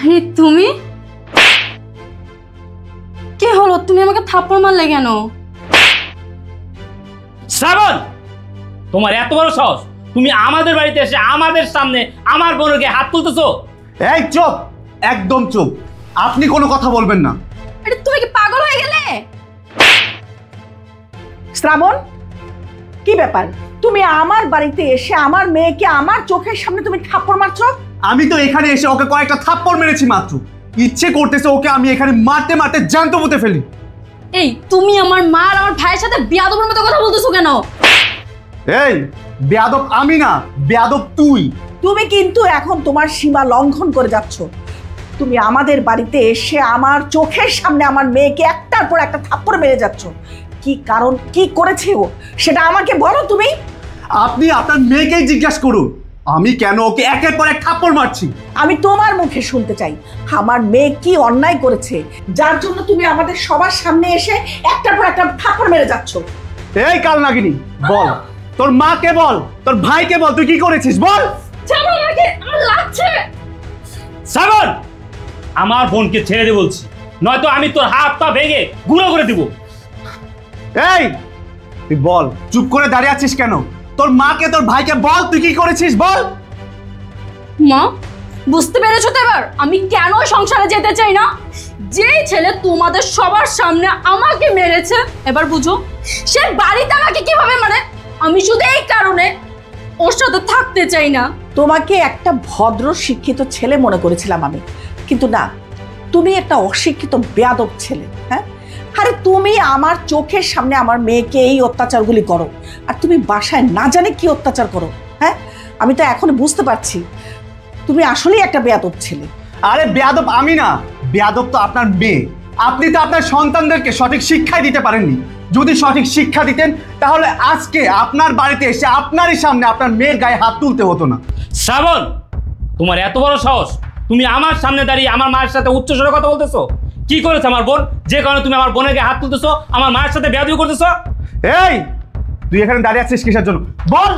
আরে তুমি কি হলো? তুমি আমাকে থাপ্পড় মারলে কেন? শ্রাবণ, তোমার এত বড় সাহস, তুমি আমাদের বাড়িতে এসে আমাদের সামনে আমার বোনের গায়ে হাত তুলতেছো? এই চুপ, একদম চুপ, আপনি কোনো কথা বলবেন না। আরে তুমি কি পাগল হয়ে গেলে? শ্রাবণ, কি ব্যাপার? তুমি আমার বাড়িতে এসে আমার মেয়েকে আমার চোখের সামনে তুমি থাপ্পড় মারছো? আমি তো এখানে এসে ওকে কয়েকটা থাপ্পড় মেরেছি মাত্র। ইচ্ছে করতেছে ওকে আমি এখানে মারতে মারতে জ্যান্ত পুঁতে ফেলি। এই তুমি আমার মা আর আমার ভাইয়ের সাথে বেয়াদবের মতো কথা বলতেছো কেন? এই বেয়াদব আমি না, বেয়াদব তুই। তুমি কিন্তু এখন তোমার সীমা লঙ্ঘন করে যাচ্ছ। তুমি আমাদের বাড়িতে এসে আমার চোখের সামনে আমার মেয়েকে একটার পর একটা থাপ্পড় মেরে যাচ্ছ। কি কারণ, কি করেছে ও, সেটা আমাকে বলো তুমি। আপনি আপনার মেয়েকেই জিজ্ঞাসা করুন আমি কেন ওকে একের পর এক থাপ্পড় মারছি। আমি তোমার মুখে শুনতে চাই আমার মেয়ে কি অন্যায় করেছে যার জন্য তুমি আমাদের সবার সামনে এসে একটার পর একটা থাপ্পড় মেরে যাচ্ছ। এই কাল নাগিনী, বল, তোর মাকে বল, তোর ভাইকে বল, তুই কি করেছিস বল। চলো আমাকে, আমার লাগছে। শ্রাবণ, আমার বোনকে ছেড়ে দে বলছি, নয়তো আমি তোর হাত পা ভেঙে গুঁড়ো করে দিব। এই তুই বল, চুপ করে দাঁড়িয়ে আছিস কেন? তোর মাকে তোর ভাইকে বল তুই কি করেছিস বল। মা, বুঝতে পেরেছো তো এবার আমি কেন সংসারে যেতে চাই না? যেই ছেলে তোমাদের সবার সামনে আমাকে মেরেছে, এবার বুঝো সে বাড়িতে আমাকে কিভাবে মারে। আমি শুধু এই কারণে ওর সাথে থাকতে চাই না। তোমাকে একটা ভদ্র শিক্ষিত ছেলে মনে করেছিলাম আমি, কিন্তু না, তুমি একটা অশিক্ষিত বেয়াদব ছেলে। হ্যাঁ, আরে তুমি আমার চোখের সামনে আমার মেয়েকে এই অত্যাচারগুলি করো, আর তুমি বাসায় না জানে কি অত্যাচার করো। হ্যাঁ, আমি তো এখন বুঝতে পারছি তুমি আসলেই একটা বেয়াদব ছেলে। আরে বেয়াদব আমি না, বেয়াদব তো আপনার মেয়ে। আপনি তো আপনার সন্তানদেরকে সঠিক শিক্ষাই দিতে পারেননি। যদি সঠিক শিক্ষা দিতেন তাহলে আজকে আপনার বাড়িতে এসে আপনারই সামনে আপনার মেয়ের গায়ে হাত তুলতে হতো না। শ্রাবণ, তোমার এত বড় সাহস, তুমি আমার সামনে দাঁড়িয়ে আমার মায়ের সাথে উচ্চস্বরে কথা বলতেছো? কি করেছে আমার বোন, যে কারণে তুমি আমার বোনের গায়ে হাত তুলতেছো, আমার মায়ের সাথে বেয়াদবি করতেছো? এই তুই এখানে দাঁড়িয়ে আছিস কিসের জন্য? বল,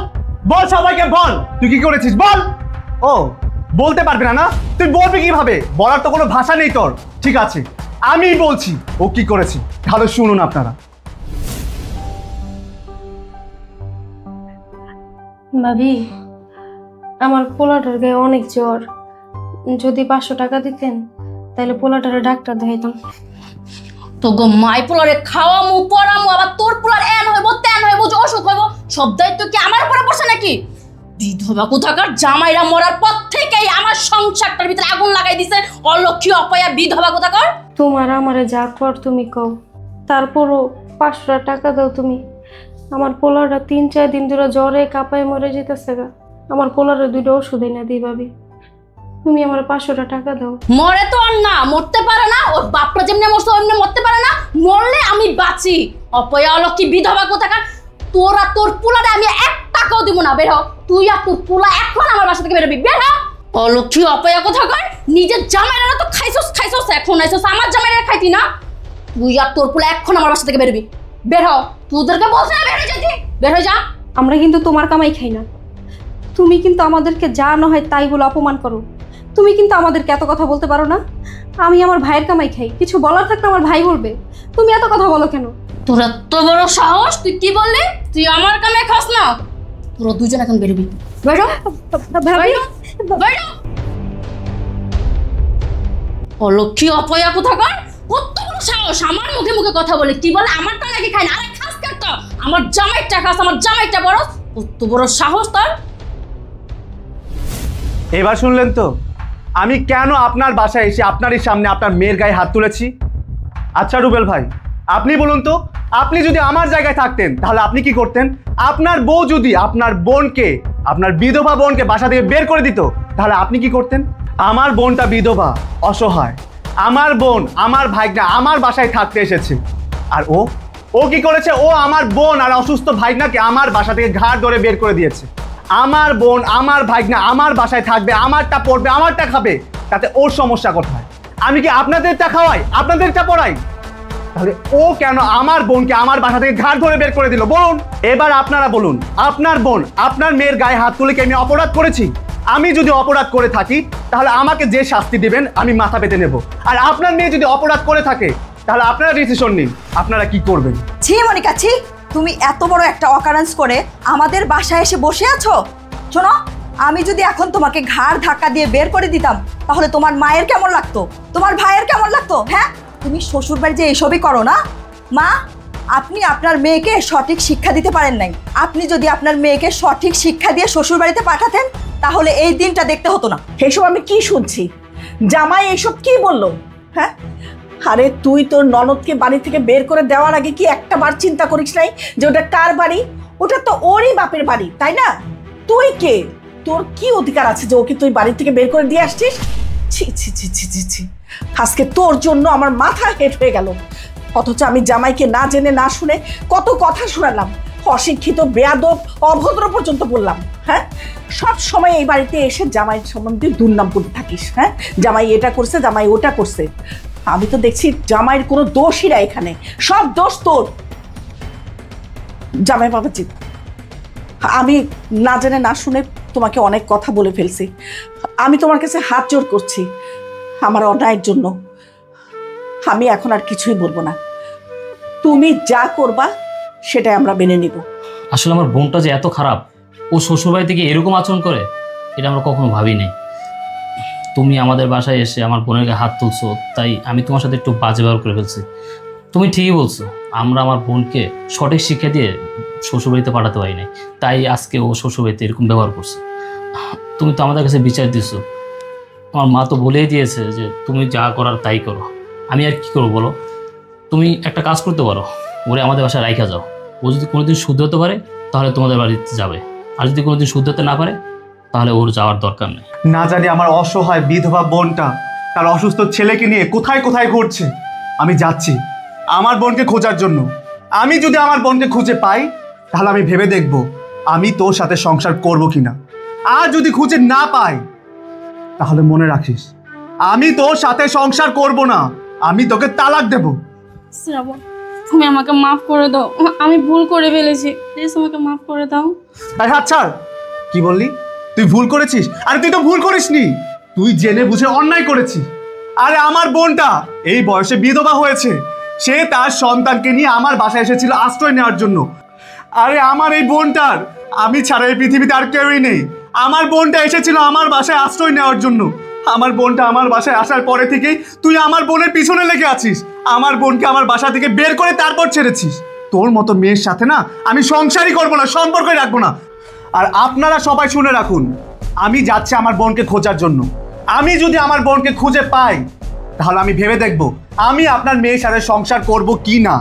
বল, সবাইকে বল তুই কি করেছিস বল। ও বলতে পারবি না? না তুই বলবি কিভাবে? বলার তো কোনো ভাষা নেই তোর। ঠিক আছে, আমি বলছি ও কি করেছে, তাহলে শুনুন আপনারা। ভাবি, আমার পোলাটার গায়ে অনেক জ্বর, যদি 500 টাকা দিতেন তাহলে পোলাটারে ডাক্তার দেখাইতাম। তো গো মাই পোলারে খাওয়ামু পরামু, আবার তোর পোলার এন হইব তেন হইব, যে অসুখ হইব, সব দায়িত্ব কি আমার উপরে পড়ছে নাকি? বিধবা কোথাকার জামাইরা মরার পর থেকেই আমার সংসারটার ভিতরে আগুন লাগাই দিছে অলক্ষী অপয়া বিধবা কোথাকার। তোমার আমারে যা কর তুমি কও, তারপরও 500 টাকা দাও তুমি। আমার পোলাটা 3-4 দিন ধরে জ্বরে কাঁপায় মরে যেতেছে গা। আমার পোলারে 2টা ওষুধ এনে দিই ভাবি, তুমি আমার 500 টাকা দাও। মরে তো আর না, মরতে পারে না, ওর বাপরা যেমনি মরছে অমনি মরতে পারে না। মরলে আমি বাঁচি, অপয়া অলক্ষী বিধবা কোথাকার। তোরা তোর পোলারে আমি 1 টাকাও দিব না। বের হ, তুই আর তোর পোলা এখন আমার বাসা থেকে বেরোবি। বের হ, অলক্ষী অপয়া কোথাকার। নিজের জামাইরা তো খাইছস খাইছস, এখন আইছস আমার জামাইরা খাইতি না। তুই আর তোর পোলা এখন আমার বাসা থেকে বেরোবি। বের হ, তোদেরকে বলছ না বের হয়ে যেতে, বের হয়ে যা। আমরা কিন্তু তোমার কামাই খাই না, তুমি কিন্তু আমাদেরকে যা না হয় তাই বলে অপমান করো। তুমি কিন্তু আমাদেরকে এত কথা বলতে পারো না। আমি আমার ভাইয়ের কামাই খাই, কিছু বলার থাকলে আমার ভাই বলবে, তুমি এত কথা বলো কেন? তোর এত বড় সাহস, তুই কি বললি? তুই আমার কামে খাস না? তোরা দুজন এখন বেরোবি। বেরো ভাবি, বেরো। অলক্ষী অপয়া কোথাকার, কত বড় সাহস আমার মুখে মুখে কথা বলে। কি বলে আমারটা নাকি খাই না? আরে খাস কাটতো, আমার জামাইটা খাস, আমার জামাইটা বড়। কত বড় সাহস তোর। এবার শুনলেন তো আমি কেন আপনার বাসায় এসে আপনারই সামনে আপনার মেয়ের গায়ে হাত তুলেছি। আচ্ছা রুবেল ভাই, আপনি বলুন তো, আপনি যদি আমার জায়গায় থাকতেন তাহলে আপনি কি করতেন? আপনার বউ যদি আপনার বোনকে, আপনার বিধবা বোনকে বাসা থেকে বের করে দিত তাহলে আপনি কি করতেন? আমার বোনটা বিধবা, অসহায়, আমার বোন, আমার ভাইগনা আমার বাসায় থাকতে এসেছে, আর ও কি করেছে? ও আমার বোন আর অসুস্থ ভাইগনাকে আমার বাসা থেকে ঘাড় ধরে বের করে দিয়েছে। আমার বোন, আমার ভাইগনা আমার বাসায় থাকবে, আমারটা পড়বে, আমারটা খাবে, তাতে ওর সমস্যা কোথায়? আমি কি আপনাদেরটা খাওয়াই, আপনাদেরটা পড়াই? তাহলে ও কেন আমার বোনকে আমার বাসা থেকে ঘাড় ধরে বের করে দিল বলুন? এবার আপনারা বলুন, আপনার বোন আপনার মেয়ের গায়ে হাত তুলে কি আমি অপরাধ করেছি? আমি যদি অপরাধ করে থাকি তাহলে আমাকে যে শাস্তি দিবেন আমি মাথা পেতে নেব, আর আপনার মেয়ে যদি অপরাধ করে থাকে তাহলে আপনারা ডিসিশন নিন আপনারা কি করবেন। ছি মনিকা ছি, তুমি এত বড় একটা অকারেন্স করে আমাদের বাসায় এসে বসে আছো। শোনো, আমি যদি এখন তোমাকে ঘাড় ধাক্কা দিয়ে বের করে দিতাম তাহলে তোমার মায়ের কেমন লাগতো, তোমার ভাইয়ের কেমন লাগতো? হ্যাঁ, তুমি শ্বশুর বাড়ি যে এইসবই করো না। মা, আপনি আপনার মেয়েকে সঠিক শিক্ষা দিতে পারেন নাই। আপনি যদি আপনার মেয়েকে সঠিক শিক্ষা দিয়ে শ্বশুর বাড়িতে পাঠাতেন তাহলে এই দিনটা দেখতে হতো না। এইসব আমি কি শুনছি? জামাই এইসব কি বললো? হ্যাঁ, আরে তুই তোর ননদকে বাড়ি থেকে বের করে দেওয়ার আগে কি একটা বার চিন্তা করিস নাই যে ওটা কার বাড়ি? ওটা তো ওরই বাপের বাড়ি, তাই না? তুই কে? তোর কি অধিকার আছে যে ওকে তুই বাড়ি থেকে বের করে দিয়ে আসছিস? ছি ছি ছি ছি ছি ছি, আজকে তোর জন্য আমার মাথা হেট হয়ে গেল। অথচ আমি জামাইকে না জেনে না শুনে কত কথা শোনালাম, অশিক্ষিত, বেয়াদব, অভদ্র পর্যন্ত বললাম। হ্যাঁ, সব সময় এই বাড়িতে এসে জামাইয়ের সম্বন্ধে দুর্নাম করতে থাকিস। হ্যাঁ, জামাই এটা করছে, জামাই ওটা করছে। আমি তো দেখছি জামাইয়ের কোনো দোষই না, এখানে সব দোষ তোর। জামাই বাবাজি, আমি না জেনে না শুনে তোমাকে অনেক কথা বলে ফেলছি। আমি তোমার কাছে হাত জোড় করছি আমার অন্যায়ের জন্য। আমি এখন আর কিছুই বলবো না, তুমি যা করবা সেটাই আমরা মেনে নিব। আসলে আমার বোনটা যে এত খারাপ, ও শ্বশুরবাড়ি থেকে এরকম আচরণ করে এটা আমরা কখনো ভাবিনি। তুমি আমাদের বাসায় এসে আমার বোনের গায়ে হাত তুলছো, তাই আমি তোমার সাথে একটু বাজে ব্যবহার করে ফেলছি। তুমি ঠিকই বলছো, আমরা আমার বোনকে সঠিক শিক্ষা দিয়ে শ্বশুরবাড়িতে পাঠাতে পারি নাই, তাই আজকে ও শ্বশুরবাড়িতে এরকম ব্যবহার করছে। তুমি তো আমাদের কাছে বিচার দিছো, আমার মা তো বলেই দিয়েছে যে তুমি যা করার তাই করো। আমি আর কি করবো বলো? তুমি একটা কাজ করতে পারো, ওরে আমাদের বাসায় রাইখা যাও। ও যদি কোনোদিন শুদ্ধ হতে পারে তাহলে তোমাদের বাড়িতে যাবে, আর যদি কোনোদিন শুদ্ধ হতে না পারে তাহলে ওর যাওয়ার দরকার নেই। না জানি আমার অসহায় বিধবা বোনটা তার অসুস্থ ছেলেকে নিয়ে কোথায় কোথায় ঘুরছে। আমি যাচ্ছি আমার বোনকে খোঁজার জন্য। আমি যদি আমার বোনকে খুঁজে পাই তাহলে আমি ভেবে দেখব আমি তোর সাথে সংসার করব কিনা। আর যদি খুঁজে না পাই তাহলে মনে রাখিস আমি তোর সাথে সংসার করব না, আমি তোকে তালাক দেব। শ্রাবণ, তুমি আমাকে মাফ করে দাও, আমি ভুল করে ফেলেছি, প্লিজ আমাকে মাফ করে দাও। আরে হাত ছাড়। কি বললি? তুই ভুল করেছিস? আরে তুই তো ভুল করিসনি, তুই জেনে বুঝে অন্যায় করেছিস। আরে আমার বোনটা এই বয়সে বিধবা হয়েছে, সে তার সন্তানকে নিয়ে আমার বাসায় এসেছিল আশ্রয় নেওয়ার জন্য। আরে আমার এই বোনটার আমি ছাড়া এই পৃথিবীতে আর কেউই নেই। আমার বোনটা এসেছিল আমার বাসায় আশ্রয় নেওয়ার জন্য। আমার বোনটা আমার বাসায় আসার পরে থেকেই তুই আমার বোনের পিছনে লেগে আছিস। আমার বোনকে আমার বাসা থেকে বের করে তারপর ছেড়েছিস। তোর মতো মেয়ের সাথে না আমি সংসারই করবো না, সম্পর্কই রাখবো না। আর আপনারা সবাই শুনে রাখুন, আমি যাচ্ছি আমার বোনকে খোঁজার জন্য। আমি যদি আমার বোনকে খুঁজে পাই তাহলে আমি ভেবে দেখব আমি আপনার মেয়ের সাথে সংসার করব কি না।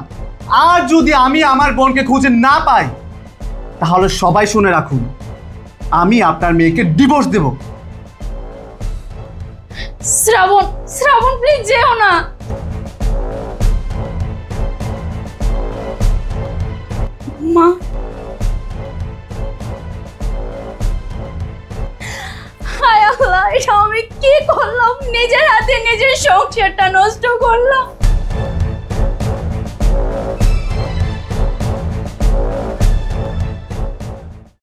আর যদি আমি আমার বোনকে খুঁজে না পাই তাহলে সবাই শুনে রাখুন, আমি আপনার মেয়েকে divorce Dev. Shrabon, Shrabon please যেও না। মা, হায় আল্লাহ, এটা আমি কি করলাম? নিজের হাতে নিজের সংসারটা নষ্ট করলাম।